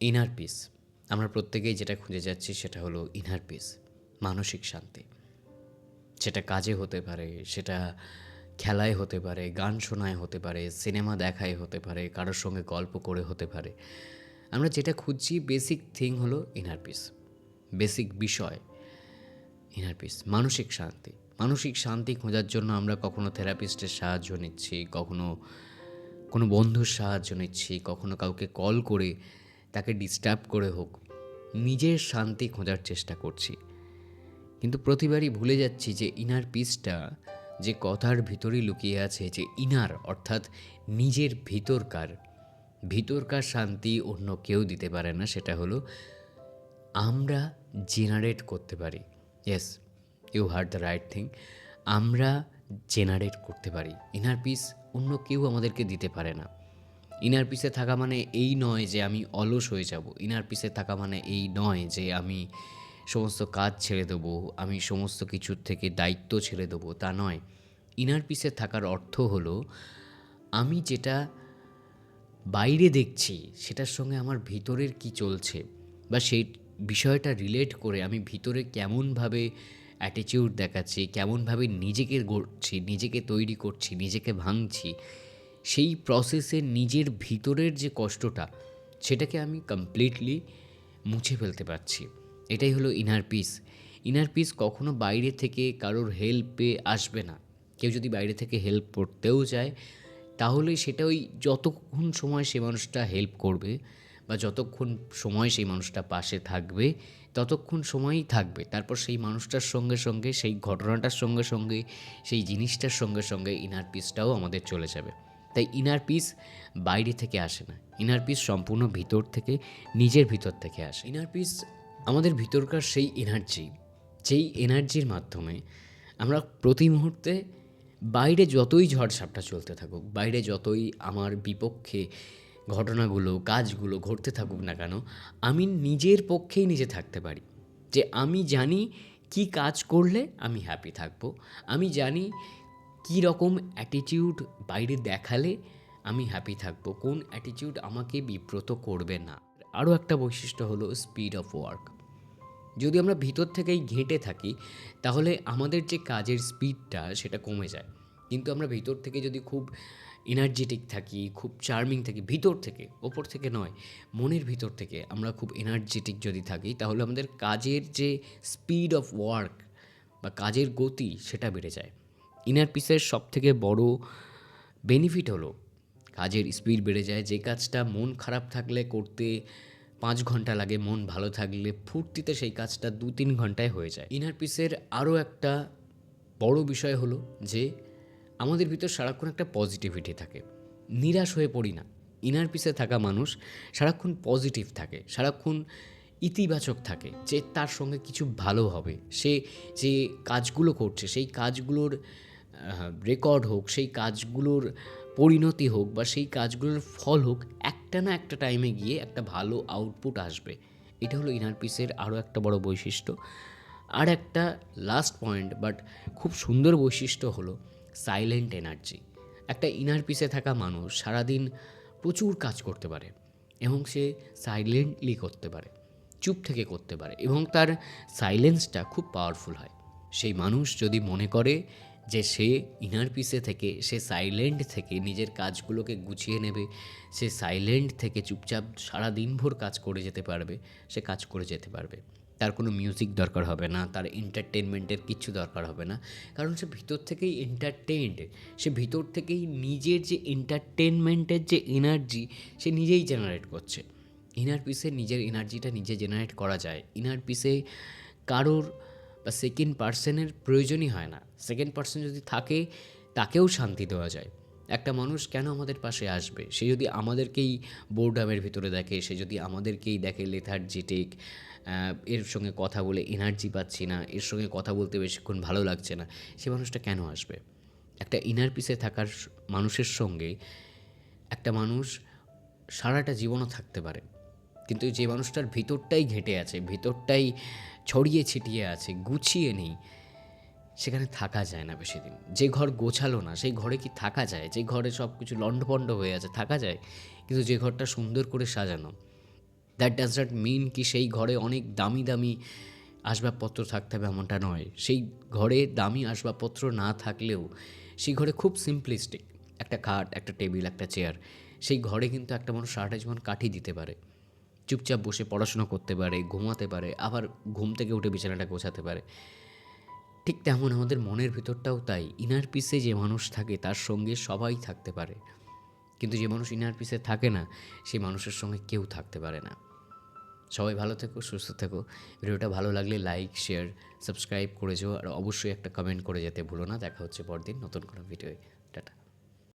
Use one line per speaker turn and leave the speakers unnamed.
Inner piece, আমরা প্রত্যেকেই যেটা খুঁজে যাচ্ছি সেটা হলো ইনার পিস, মানসিক শান্তি। সেটা কাজে হতে পারে, সেটা খেলায় হতে পারে, গান শোনায় হতে পারে, সিনেমা দেখায় হতে পারে, কারোর সঙ্গে গল্প করে হতে পারে। আমরা যেটা খুঁজছি বেসিক থিং হলো ইনার পিস, বেসিক বিষয় ইনার পিস, মানসিক শান্তি। মানসিক শান্তি খোঁজার জন্য আমরা কখনো থেরাপিস্টের সাহায্য নিচ্ছি, কখনো কোনো বন্ধুর সাহায্য নিচ্ছি, কখনো কাউকে কল করে তাকে ডিস্টার্ব করে হোক নিজের শান্তি খোঁজার চেষ্টা করছি। কিন্তু প্রতিবারই ভুলে যাচ্ছি যে ইনার পিসটা যে কথার ভিতরেই লুকিয়ে আছে, যে ইনার অর্থাৎ নিজের ভিতরকার শান্তি অন্য কেউ দিতে পারে না। সেটা হলো আমরা জেনারেট করতে পারি। Yes, you heard the right thing. আমরা জেনারেট করতে পারি ইনার পিস, অন্য কেউ আমাদেরকে দিতে পারে না। ইনার পিসে থাকা মানে এই নয় যে আমি অলস হয়ে যাব। ইনার পিসে থাকা মানে এই নয় যে আমি সমস্ত কাজ ছেড়ে দেবো, আমি সমস্ত কিছুর থেকে দায়িত্ব ছেড়ে দেবো, তা নয়। ইনার পিসে থাকার অর্থ হলো আমি যেটা বাইরে দেখছি সেটার সঙ্গে আমার ভিতরের কি চলছে, বা সেই বিষয়টা রিলেট করে আমি ভিতরে কেমনভাবে অ্যাটিটিউড দেখাচ্ছি, কেমনভাবে নিজেকে গড়ছি, নিজেকে তৈরি করছি, নিজেকে ভাঙছি, সেই প্রসেসে নিজের ভিতরের যে কষ্টটা সেটাকে আমি কমপ্লিটলি মুছে ফেলতে পারছি। এটাই হলো ইনার পিস। ইনার পিস কখনো বাইরে থেকে কারোর হেল্পে আসবে না। কেউ যদি বাইরে থেকে হেল্প করতেও চায় তাহলে সেটা ওই যতক্ষণ সময় সে মানুষটা হেল্প করবে বা যতক্ষণ সময় সেই মানুষটা পাশে থাকবে ততক্ষণ সময়ই থাকবে। তারপর সেই মানুষটার সঙ্গে সঙ্গে, সেই ঘটনাটার সঙ্গে সঙ্গে, সেই জিনিসটার সঙ্গে সঙ্গে ইনার পিসটাও আমাদের চলে যাবে। তাই ইনার পিস বাইরে থেকে আসে না, ইনার পিস সম্পূর্ণ ভিতর থেকে, নিজের ভিতর থেকে আসে। ইনার পিস আমাদের ভিতরকার সেই এনার্জি, যেই এনার্জির মাধ্যমে আমরা প্রতি মুহূর্তে বাইরে যতই ঝড়ঝাপটা চলতে থাকুক, বাইরে যতই আমার বিপক্ষে ঘটনাগুলো, কাজগুলো ঘটতে থাকুক না কেন, আমি নিজের পক্ষেই নিজে থাকতে পারি। যে আমি জানি কি কাজ করলে আমি হ্যাপি থাকবো, আমি জানি কী রকম অ্যাটিটিউড বাইরে দেখালে আমি হ্যাপি থাকবো, কোন অ্যাটিটিউড আমাকে বিব্রত করবে না। আরও একটা বৈশিষ্ট্য হলো স্পিড অফ ওয়ার্ক। যদি আমরা ভিতর থেকেই ঘেঁটে থাকি তাহলে আমাদের যে কাজের স্পিডটা সেটা কমে যায়। কিন্তু আমরা ভিতর থেকে যদি খুব এনার্জেটিক থাকি, খুব চার্মিং থাকি, ভিতর থেকে, ওপর থেকে নয়, মনের ভিতর থেকে আমরা খুব এনার্জেটিক যদি থাকি তাহলে আমাদের কাজের যে স্পিড অফ ওয়ার্ক বা কাজের গতি সেটা বেড়ে যায়। ইনার পিসের সবথেকে বড় বেনিফিট হলো কাজের স্পিড বেড়ে যায়। যে কাজটা মন খারাপ থাকলে করতে 5 ঘন্টা লাগে, মন ভালো থাকলে ফুর্তিতে সেই কাজটা 2-3 ঘন্টায় হয়ে যায়। ইনার পিসের আরও একটা বড় বিষয় হলো যে আমাদের ভিতর সারাক্ষণ একটা পজিটিভিটি থাকে, নিরাশ হয়ে পড়ি না। ইনার পিসে থাকা মানুষ সারাক্ষণ পজিটিভ থাকে, সারাক্ষণ ইতিবাচক থাকে যে তার সঙ্গে কিছু ভালো হবে। সে যে কাজগুলো করছে সেই কাজগুলোর রেকর্ড হোক, সেই কাজগুলোর পরিণতি হোক বা সেই কাজগুলোর ফল হোক, একটা না একটা টাইমে গিয়ে একটা ভালো আউটপুট আসবে। এটা হলো ইনার পিসের আরও একটা বড় বৈশিষ্ট্য। আর একটা লাস্ট পয়েন্ট বাট খুব সুন্দর বৈশিষ্ট্য হলো সাইলেন্ট এনার্জি। একটা ইনার পিসে থাকা মানুষ সারাদিন প্রচুর কাজ করতে পারে এবং সে সাইলেন্টলি করতে পারে, চুপ থেকে করতে পারে, এবং তার সাইলেন্সটা খুব পাওয়ারফুল হয়। সেই মানুষ যদি মনে করে যে সে ইনার পিসে থেকে, সে সাইলেন্ট থেকে নিজের কাজগুলোকে গুছিয়ে নেবে, সে সাইলেন্ট থেকে চুপচাপ সারা দিনভর কাজ করে যেতে পারবে, সে কাজ করে যেতে পারবে। তার কোনো মিউজিক দরকার হবে না, তার এন্টারটেনমেন্টের কিচ্ছু দরকার হবে না, কারণ সে ভিতর থেকেই এন্টারটেইনড। সে ভিতর থেকেই নিজের যে এন্টারটেনমেন্টের যে এনার্জি সে নিজেই জেনারেট করছে। ইনার পিসে নিজের এনার্জিটা নিজে জেনারেট করা যায়। ইনার পিসে কারোর বা সেকেন্ড পার্সনের প্রয়োজনই হয় না। সেকেন্ড পার্সন যদি থাকে তাকেও শান্তি দেওয়া যায়। একটা মানুষ কেন আমাদের পাশে আসবে? সে যদি আমাদেরকেই বোরডামের ভিতরে দেখে, সে যদি আমাদেরকেই দেখে লেথার্জিটিক, এর সঙ্গে কথা বলে এনার্জি পাচ্ছি না, এর সঙ্গে কথা বলতে বেশিক্ষণ ভালো লাগছে না, সে মানুষটা কেন আসবে? একটা ইনার পিসে থাকার মানুষের সঙ্গে একটা মানুষ সারাটা জীবনও থাকতে পারে। কিন্তু যে মানুষটার ভিতরটাই ঘেঁটে আছে, ভিতরটাই ছড়িয়ে ছিটিয়ে আছে, গুছিয়ে নেই, সেখানে থাকা যায় না বেশি দিন। যে ঘর গোছালো না সেই ঘরে কি থাকা যায়? যে ঘরে সব কিছু লণ্ডভণ্ড হয়ে আছে থাকা যায়? কিন্তু যে ঘরটা সুন্দর করে সাজানো, দ্যাট ডাজ নট মিন কি সেই ঘরে অনেক দামি দামি আসবাবপত্র থাকতে হবে এমনটা নয়। সেই ঘরে দামি আসবাবপত্র না থাকলেও সেই ঘরে খুব সিম্পলিস্টিক একটা খাট, একটা টেবিল, একটা চেয়ার, সেই ঘরে কিন্তু একটা মানুষ সারাটা জীবন কাটিয়ে দিতে পারে। চুপচাপ বসে পড়াশোনা করতে পারে, ঘুমাতে পারে, আবার ঘুম থেকে উঠে বিছানাটা গোছাতে পারে। ঠিক তেমন আমাদের মনের ভিতরটাও তাই। ইনার পিসে যে মানুষ থাকে তার সঙ্গে সবাই থাকতে পারে, কিন্তু যে মানুষ ইনার পিসে থাকে না সেই মানুষের সঙ্গে কেউ থাকতে পারে না। সবাই ভালো থেকো, সুস্থ থেকো। ভিডিওটা ভালো লাগলে লাইক, শেয়ার, সাবস্ক্রাইব করে যেও, আর অবশ্যই একটা কমেন্ট করে যেতে ভুলো না। দেখা হচ্ছে পরদিন নতুন কোনো ভিডিওয়।